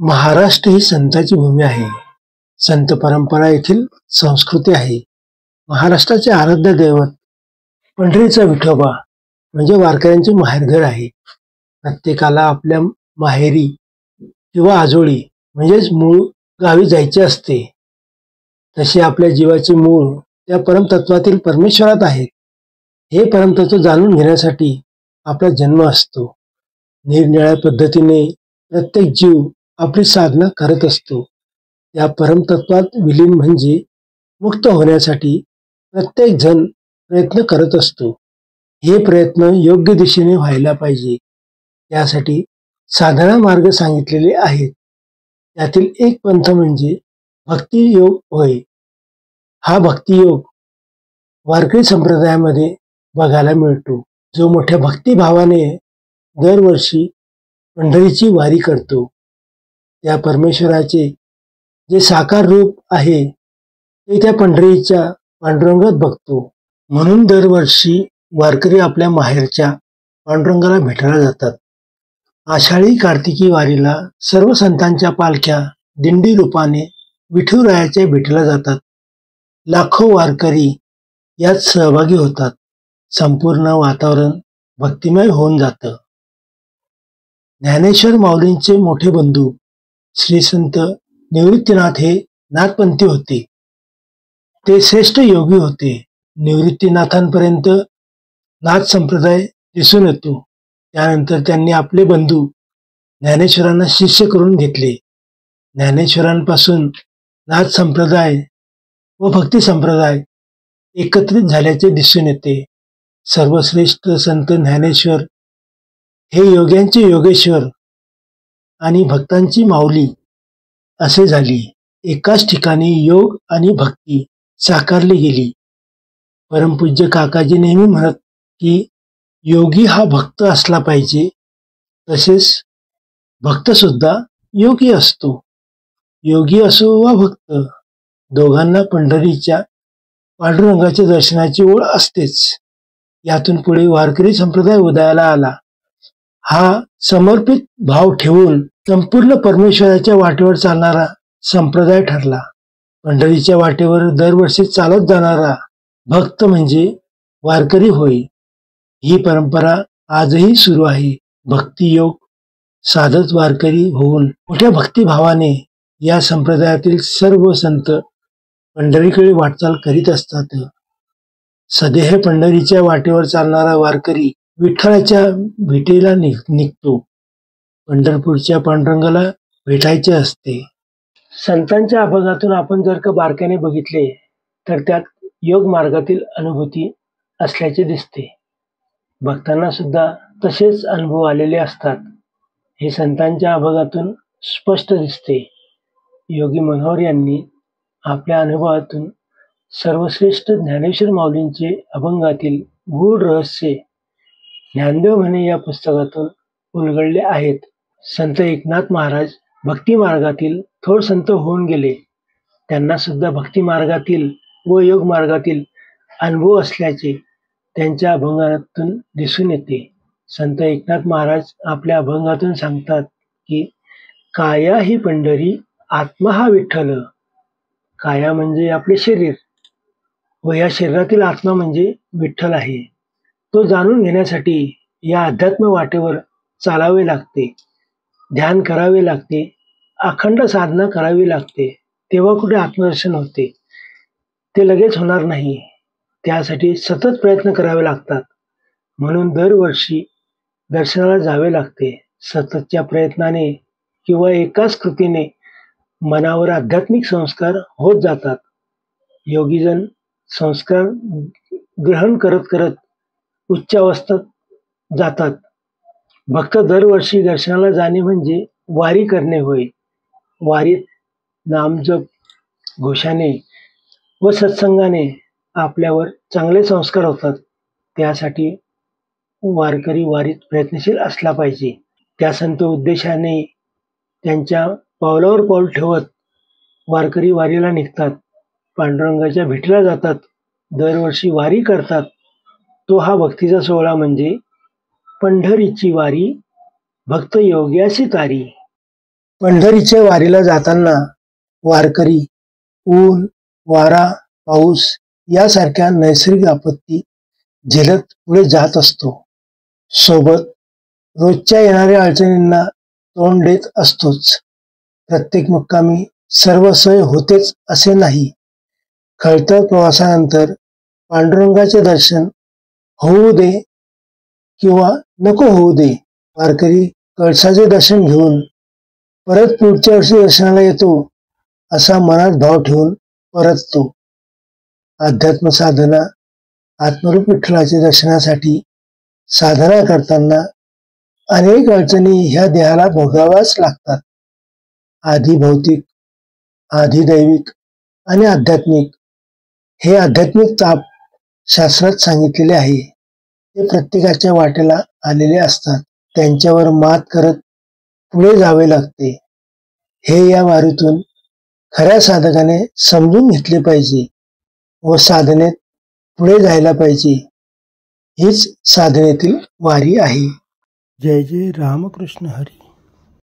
महाराष्ट्र ही संतांची भूमी आहे. संत परंपरा येथील संस्कृती आहे. महाराष्ट्राचे आराध्य दैवत पंढरीचा विठोबा म्हणजे वारकऱ्यांचे माहेरघर आहे. प्रत्येकाला आपल्या माहेरी किंवा आजोळी म्हणजेच मूळ गावी जायचे असते. तसे आपल्या जीवाचे मूळ त्या परमतत्वातील परमेश्वरात आहे. हे परमतत्व जाणून घेण्यासाठी आपला जन्म असतो. निरनिराळ्या पद्धतीने प्रत्येक जीव आपली साधना करत असतो. या परमतत्वात विलीन म्हणजे मुक्त होण्यासाठी प्रत्येक जण प्रयत्न करत असतो. हे प्रयत्न योग्य दिशेने व्हायला पाहिजे. त्यासाठी साधना मार्ग सांगितलेले आहेत. त्यातील एक पंथ म्हणजे भक्ती योग होय. हा भक्ती योग वारकरी संप्रदायामध्ये बघायला मिळतो. जो मोठ्या भक्तिभावाने दरवर्षी पंढरीची वारी करतो, त्या परमेश्वराचे जे साकार रूप आहे ते त्या पंढरीच्या पांडुरंगात बघतो. म्हणून दरवर्षी वारकरी आपल्या माहेरच्या पांडुरंगाला भेटायला जातात. आषाढी कार्तिकी वारीला सर्व संतांच्या पालख्या दिंडी रूपाने विठुरायाच्या भेटीला जातात. लाखो वारकरी यात सहभागी होतात. संपूर्ण वातावरण भक्तिमय होऊन जातं. ज्ञानेश्वर माऊलींचे मोठे बंधू श्री संत निवृत्तीनाथ हे नाथपंथी होते. ते श्रेष्ठ योगी होते. निवृत्तीनाथांपर्यंत नाथ संप्रदाय दिसून येतो. त्यानंतर त्यांनी आपले बंधू ज्ञानेश्वरांना शिष्य करून घेतले. ज्ञानेश्वरांपासून नाथ संप्रदाय व भक्ती संप्रदाय एकत्रित झाल्याचे दिसून येते. सर्वश्रेष्ठ संत ज्ञानेश्वर हे योग्यांचे योगेश्वर आणि भक्तांची माऊली असे झाली. एकाच ठिकाणी योग आणि भक्ती साकारली गेली. परमपूज्य काकाजी नेहमी म्हणत की योगी हा भक्त असला पाहिजे, तसेच भक्त सुद्धा योगी असतो. योगी असो वा भक्त, दोघांना पंढरीच्या पांडुरंगाच्या दर्शनाची ओढ असतेच. यातून पुढे वारकरी संप्रदाय उदयाला आला. हा समर्पित भाव ठेवून संपूर्ण परमेश्वराच्या वाटेवर चालणारा संप्रदाय ठरला. पंढरीच्या वाटेवर दरवर्षी चालत जाणारा भक्त म्हणजे वारकरी होय. ही परंपरा आजही सुरू आहे. भक्ती योग साधत वारकरी होऊन मोठ्या भक्तिभावाने या संप्रदायातील सर्व संत पंढरीकडे वाटचाल करीत असतात. सदेह पंढरीच्या वाटेवर चालणारा वारकरी विठ्ठलाच्या भेटीला निघतो. पंढरपूरच्या पांडुरंगाला भेटायचे असते. संतांच्या अभंगातून आपण जर का बारकाईने बघितले तर त्यात योग मार्गातील अनुभूती असल्याचे दिसते. भक्तांना सुद्धा तसेच अनुभव आलेले असतात. हे संतांच्या अभंगातून स्पष्ट दिसते. योगी मनोहर यांनी आपल्या अनुभवातून सर्वश्रेष्ठ ज्ञानेश्वर माऊलींचे अभंगातील गूढ रहस्य ज्ञानदेव म्हणे या पुस्तकातून उलगडले आहेत. संत एकनाथ महाराज भक्ती मार्गातील थोर संत होऊन गेले. त्यांना सुद्धा भक्ती मार्गातील व योग मार्गातील अनुभव असल्याचे त्यांच्या अभंगातून दिसून येते. संत एकनाथ महाराज आपल्या अभंगातून सांगतात की काया ही पंढरी, आत्मा हा विठ्ठल. काया म्हणजे आपले शरीर व या शरीरातील आत्मा म्हणजे विठ्ठल आहे. तो जाणून घेण्यासाठी या अध्यात्म वाटेवर चालावे लागते, ध्यान करावे लागते, अखंड साधना करावी लागते. तेव्हा कुठे आत्मदर्शन होते. ते लगेच होणार नाही. त्यासाठी सतत प्रयत्न करावे लागतात. म्हणून दरवर्षी दर्शनाला जावे लागते. सततच्या प्रयत्नाने किंवा एकाच कृतीने मनावर आध्यात्मिक संस्कार होत जातात. योगीजन संस्कार ग्रहण करत करत उच्च अवस्थेत जातात. भक्त दरवर्षी दर्शनाला जाणे म्हणजे वारी करणे होय. वारीत नामजप, घोषाने व सत्संगाने आपल्यावर चांगले संस्कार होतात. त्यासाठी वारकरी वारीत प्रयत्नशील असला पाहिजे. त्या संत उद्देशाने त्यांच्या पावलावर पाऊल ठेवत वारकरी वारीला निघतात. पांडुरंगाच्या भेटीला जातात. दरवर्षी वारी करतात. तो हा भक्तीचा सोहळा म्हणजे पंढरीची वारी, भक्त योग्यासी तारी. पंढरीच्या वारीला जाताना वारकरी ऊन, वारा, पाऊस यासारख्या नैसर्गिक आपत्ती झेलत पुढे जात असतो. सोबत रोजच्या येणाऱ्या अडचणींना तोंड देत असतोच. प्रत्येक मुक्कामी सर्व सोय होतेच असे नाही. खळतर प्रवासानंतर पांडुरंगाचे दर्शन होऊ दे किंवा नको होऊ दे, वारकरी कळसाचे दर्शन घेऊन परत पुढच्या वर्षी दर्शनाला येतो असा मनात भाव ठेवून परततो. अध्यात्म साधना आत्मरूप विठ्ठलाच्या दर्शनासाठी साधना करताना अनेक अडचणी ह्या देहाला भोगाव्याच लागतात. आधी भौतिक, आधी दैविक आणि आध्यात्मिक हे आध्यात्मिक ताप शास्त्रात सांगितलेले आहे. ते प्रत्येकाच्या वाटेला आलेले असतात. त्यांच्यावर मात करत पुढे जावे लागते. हे या वारीतून खऱ्या साधकाने समजून घेतले पाहिजे व साधनेत पुढे जायला पाहिजे. हीच साधनेतील वारी आहे. जय जय रामकृष्ण हरी.